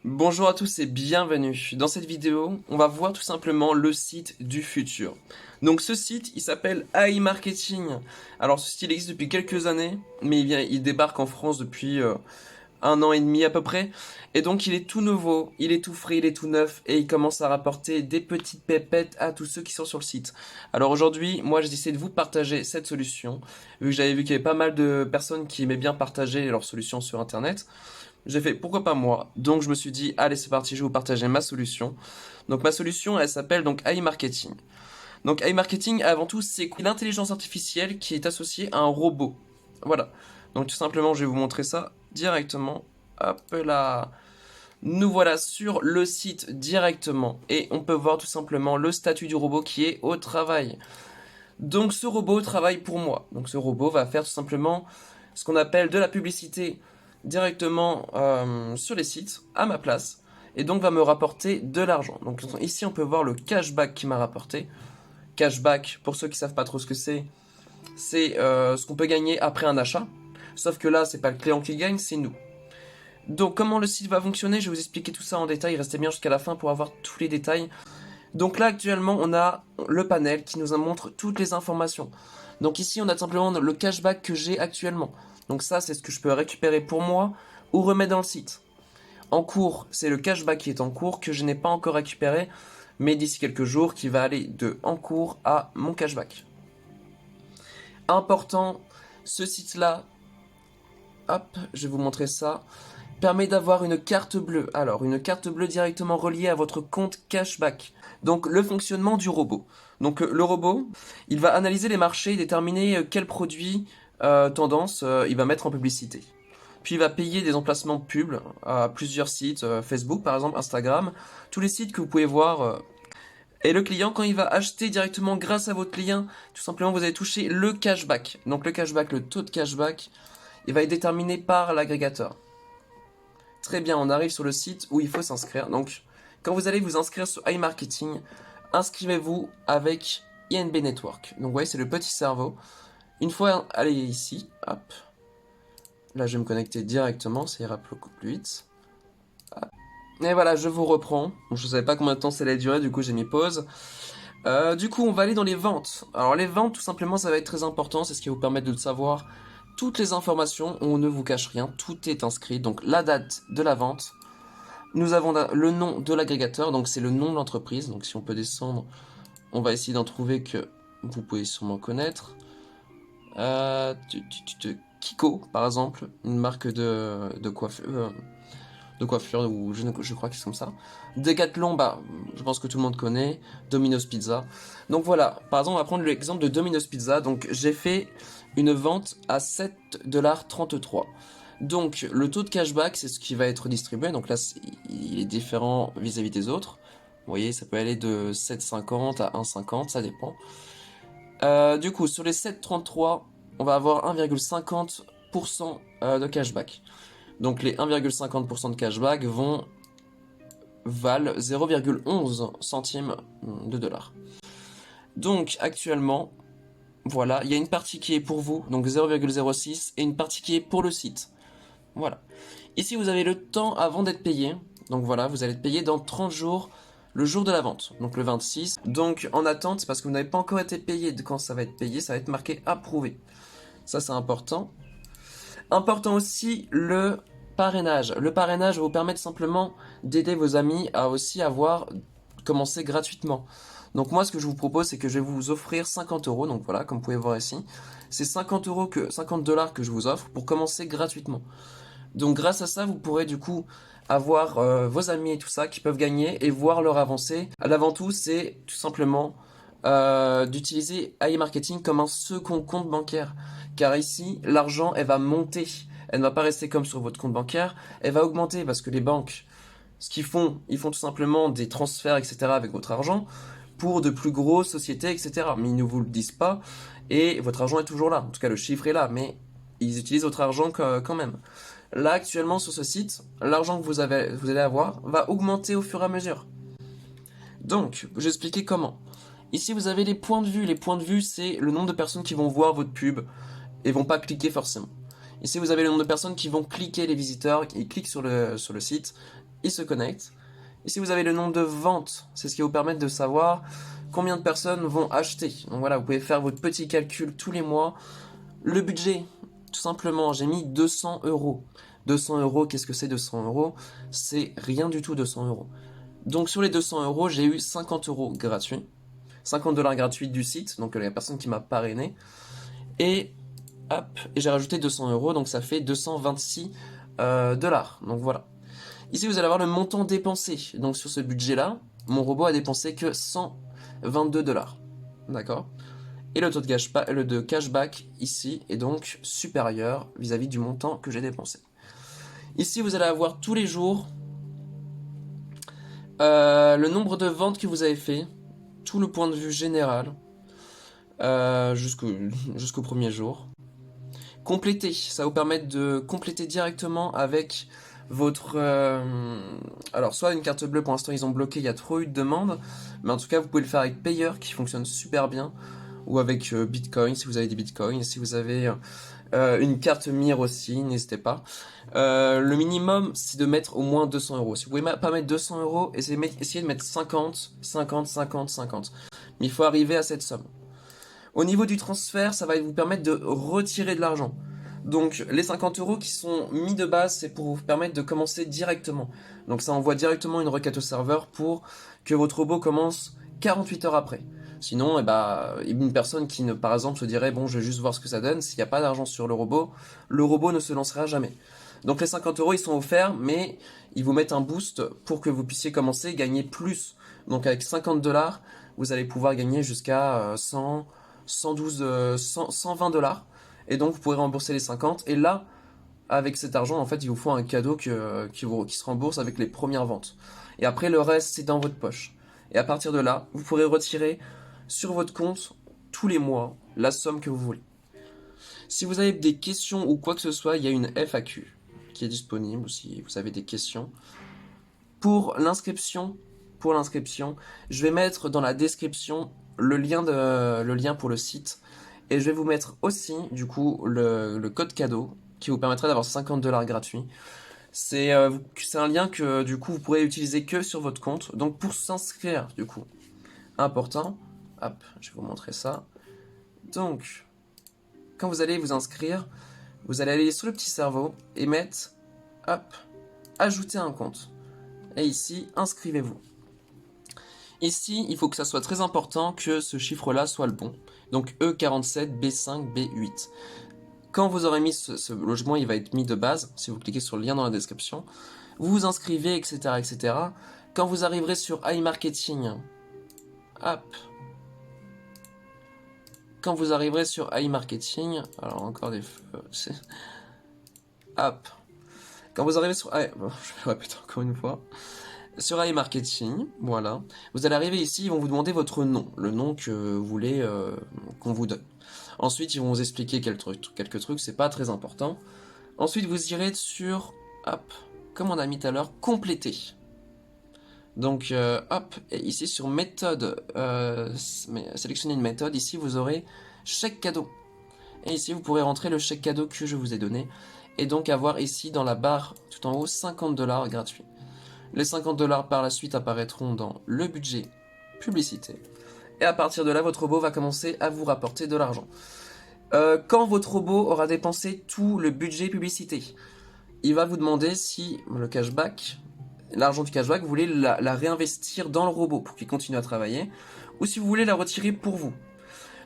Bonjour à tous et bienvenue. Dans cette vidéo, on va voir tout simplement le site du futur. Donc ce site, il s'appelle AI Marketing. Alors ce site, il existe depuis quelques années, mais il débarque en France depuis 1 an et demi à peu près. Et donc il est tout nouveau, il est tout frais, il est tout neuf et il commence à rapporter des petites pépettes à tous ceux qui sont sur le site. Alors aujourd'hui, moi j'ai décidé de vous partager cette solution, vu que j'avais vu qu'il y avait pas mal de personnes qui aimaient bien partager leurs solutions sur internet. J'ai fait pourquoi pas moi, donc je me suis dit allez c'est parti, je vais vous partager ma solution. Donc ma solution elle s'appelle donc AI Marketing. Donc AI Marketing avant tout c'est l'intelligence artificielle qui est associée à un robot. Voilà. Donc tout simplement je vais vous montrer ça directement. Hop là. Nous voilà sur le site directement et on peut voir tout simplement le statut du robot qui est au travail. Donc ce robot travaille pour moi. Donc ce robot va faire tout simplement ce qu'on appelle de la publicité directement sur les sites à ma place et donc va me rapporter de l'argent. Donc ici on peut voir le cashback qui m'a rapporté. Cashback, pour ceux qui savent pas trop ce que c'est ce qu'on peut gagner après un achat. Sauf que là c'est pas le client qui gagne, c'est nous. Donc comment le site va fonctionner, je vais vous expliquer tout ça en détail, restez bien jusqu'à la fin pour avoir tous les détails. Donc là actuellement on a le panel qui nous montre toutes les informations. Donc ici on a simplement le cashback que j'ai actuellement. Donc ça c'est ce que je peux récupérer pour moi ou remettre dans le site. En cours c'est le cashback qui est en cours que je n'ai pas encore récupéré mais d'ici quelques jours qui va aller de en cours à mon cashback. Important, ce site là, hop je vais vous montrer ça, permet d'avoir une carte bleue. Alors, une carte bleue directement reliée à votre compte cashback. Donc, le fonctionnement du robot. Donc, le robot, il va analyser les marchés, déterminer quel produit tendance il va mettre en publicité. Puis, il va payer des emplacements de pub à plusieurs sites, Facebook par exemple, Instagram, tous les sites que vous pouvez voir. Et le client, quand il va acheter directement grâce à votre lien, tout simplement, vous allez toucher le cashback. Donc, le cashback, le taux de cashback, il va être déterminé par l'agrégateur. Très bien, on arrive sur le site où il faut s'inscrire. Donc, quand vous allez vous inscrire sur iMarketing, inscrivez-vous avec INB Network. Donc, vous voyez, c'est le petit cerveau. Une fois allez ici, hop. Là, je vais me connecter directement, ça ira beaucoup plus vite. Hop. Et voilà, je vous reprends. Donc, je ne savais pas combien de temps ça allait durer, du coup, j'ai mis pause. Du coup, on va aller dans les ventes. Alors, les ventes, tout simplement, ça va être très important. C'est ce qui va vous permettre de le savoir. Toutes les informations, on ne vous cache rien. Tout est inscrit. Donc, la date de la vente. Nous avons le nom de l'agrégateur, donc c'est le nom de l'entreprise. Donc si on peut descendre, on va essayer d'en trouver que vous pouvez sûrement connaître. Kiko, par exemple, une marque de coiffure, ou je crois que c'est comme ça. Decathlon, bah, je pense que tout le monde connaît. Domino's Pizza. Donc voilà, par exemple, on va prendre l'exemple de Domino's Pizza. Donc j'ai fait une vente à 7,33 $. Donc le taux de cashback, c'est ce qui va être distribué. Donc là, il est différent vis-à-vis des autres. Vous voyez, ça peut aller de 7,50 à 1,50, ça dépend. Du coup, sur les 7,33, on va avoir 1,50% de cashback. Donc les 1,50% de cashback valent 0,11 centimes de dollars. Donc actuellement, voilà, il y a une partie qui est pour vous, donc 0,06, et une partie qui est pour le site. Voilà. Ici, vous avez le temps avant d'être payé. Donc voilà, vous allez être payé dans 30 jours, le jour de la vente, donc le 26. Donc en attente, c'est parce que vous n'avez pas encore été payé. Quand ça va être payé, ça va être marqué approuvé. Ça, c'est important. Important aussi le parrainage. Le parrainage va vous permettre simplement d'aider vos amis à aussi commencé gratuitement. Donc moi, ce que je vous propose, c'est que je vais vous offrir 50 euros. Donc voilà, comme vous pouvez voir ici, c'est 50 $, que je vous offre pour commencer gratuitement. Donc grâce à ça, vous pourrez du coup avoir vos amis et tout ça qui peuvent gagner et voir leur avancée. L'avant tout, c'est tout simplement d'utiliser AI Marketing comme un second compte bancaire. Car ici, l'argent, elle va monter. Elle ne va pas rester comme sur votre compte bancaire. Elle va augmenter parce que les banques, ce qu'ils font, ils font tout simplement des transferts, etc. avec votre argent pour de plus grosses sociétés, etc. Mais ils ne vous le disent pas. Et votre argent est toujours là. En tout cas, le chiffre est là. Mais ils utilisent votre argent quand même. Là, actuellement, sur ce site, l'argent que vous allez avoir va augmenter au fur et à mesure. Donc, je vais expliquer comment. Ici, vous avez les points de vue. Les points de vue, c'est le nombre de personnes qui vont voir votre pub et vont pas cliquer forcément. Ici, vous avez le nombre de personnes qui vont cliquer, les visiteurs, ils cliquent sur le site, ils se connectent. Ici, vous avez le nombre de ventes, c'est ce qui va vous permettre de savoir combien de personnes vont acheter. Donc voilà, vous pouvez faire votre petit calcul tous les mois. Le budget, tout simplement, j'ai mis 200 euros. 200 euros, qu'est-ce que c'est 200 euros? C'est rien du tout 200 euros. Donc sur les 200 euros, j'ai eu 50 euros gratuits. 50 dollars gratuits du site, donc la personne qui m'a parrainé. Et hop, et j'ai rajouté 200 euros, donc ça fait 226 dollars. Donc voilà. Ici, vous allez avoir le montant dépensé. Donc sur ce budget-là, mon robot a dépensé que 122 dollars. D'accord? Et le taux de cashback ici est donc supérieur vis-à-vis du montant que j'ai dépensé. Ici, vous allez avoir tous les jours le nombre de ventes que vous avez fait, tout le point de vue général, jusqu'au premier jour. Compléter, ça va vous permettre de compléter directement avec votre... alors soit une carte bleue, pour l'instant ils ont bloqué, il y a trop eu de demandes, mais en tout cas vous pouvez le faire avec Payer qui fonctionne super bien, ou avec Bitcoin si vous avez des Bitcoins, si vous avez une carte Mir aussi, n'hésitez pas. Le minimum c'est de mettre au moins 200 euros. Si vous pouvez pas mettre 200 euros, essayez de mettre 50, 50, 50, 50. Mais il faut arriver à cette somme. Au niveau du transfert, ça va vous permettre de retirer de l'argent. Donc les 50 euros qui sont mis de base, c'est pour vous permettre de commencer directement. Donc ça envoie directement une requête au serveur pour que votre robot commence 48 heures après. Sinon, une personne qui, par exemple, se dirait « Bon, je vais juste voir ce que ça donne », s'il n'y a pas d'argent sur le robot ne se lancera jamais. Donc les 50 euros, ils sont offerts, mais ils vous mettent un boost pour que vous puissiez commencer, gagner plus. Donc avec 50 dollars, vous allez pouvoir gagner jusqu'à 100... 120 dollars, et donc vous pourrez rembourser les 50, et là avec cet argent en fait il vous faut un cadeau qui se rembourse avec les premières ventes, et après le reste c'est dans votre poche, et à partir de là vous pourrez retirer sur votre compte tous les mois la somme que vous voulez. Si vous avez des questions ou quoi que ce soit, il y a une FAQ qui est disponible si vous avez des questions. Pour l'inscription, je vais mettre dans la description le lien pour le site, et je vais vous mettre aussi du coup le code cadeau qui vous permettra d'avoir 50 dollars gratuits. C'est un lien que du coup vous pourrez utiliser que sur votre compte. Donc pour s'inscrire du coup, important, hop, je vais vous montrer ça. Donc quand vous allez vous inscrire, vous allez aller sur le petit cerveau et mettre hop, ajouter un compte. Et ici, inscrivez-vous. Ici, il faut que ça soit très important que ce chiffre-là soit le bon. Donc E47, B5, B8. Quand vous aurez mis ce logement, il va être mis de base, si vous cliquez sur le lien dans la description. Vous vous inscrivez, etc., etc. Quand vous arriverez sur iMarketing, hop. Quand vous arriverez sur iMarketing, alors encore des feux, hop. Quand vous arrivez sur... je vais répéter encore une fois. Sur iMarketing, voilà. Vous allez arriver ici, ils vont vous demander votre nom. Le nom que vous voulez qu'on vous donne. Ensuite, ils vont vous expliquer quelques trucs, c'est pas très important. Ensuite, vous irez sur... Hop, comme on a mis tout à l'heure, compléter. Donc, hop, et ici sur méthode, sélectionnez une méthode. Ici, vous aurez chèque cadeau. Et ici, vous pourrez rentrer le chèque cadeau que je vous ai donné. Et donc avoir ici dans la barre tout en haut 50 dollars gratuits. Les 50 dollars par la suite apparaîtront dans le budget publicité. Et à partir de là, votre robot va commencer à vous rapporter de l'argent. Quand votre robot aura dépensé tout le budget publicité, il va vous demander si le cashback, l'argent du cashback, vous voulez la réinvestir dans le robot pour qu'il continue à travailler, ou si vous voulez la retirer pour vous.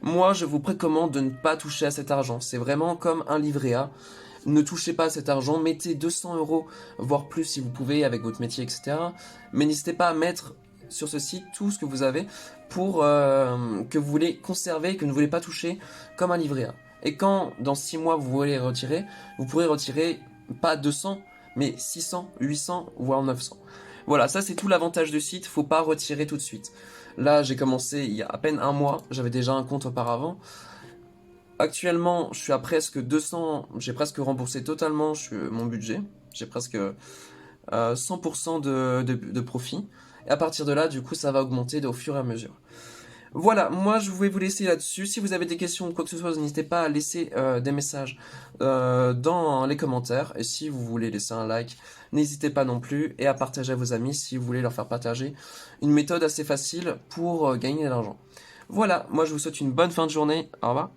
Moi, je vous précommande de ne pas toucher à cet argent. C'est vraiment comme un livret A. Ne touchez pas à cet argent, mettez 200 euros, voire plus si vous pouvez avec votre métier, etc. Mais n'hésitez pas à mettre sur ce site tout ce que vous avez pour que vous voulez conserver et que vous ne voulez pas toucher comme un livret A. Et quand dans 6 mois vous voulez retirer, vous pourrez retirer pas 200, mais 600, 800, voire 900. Voilà, ça c'est tout l'avantage du site, faut pas retirer tout de suite. Là j'ai commencé il y a à peine un mois, j'avais déjà un compte auparavant. Actuellement, je suis à presque 200, j'ai presque remboursé totalement mon budget. J'ai presque 100% de profit. Et à partir de là, du coup, ça va augmenter au fur et à mesure. Voilà, moi je vais vous laisser là-dessus. Si vous avez des questions ou quoi que ce soit, n'hésitez pas à laisser des messages dans les commentaires. Et si vous voulez laisser un like, n'hésitez pas non plus. Et à partager à vos amis si vous voulez leur faire partager une méthode assez facile pour gagner de l'argent. Voilà, moi je vous souhaite une bonne fin de journée. Au revoir.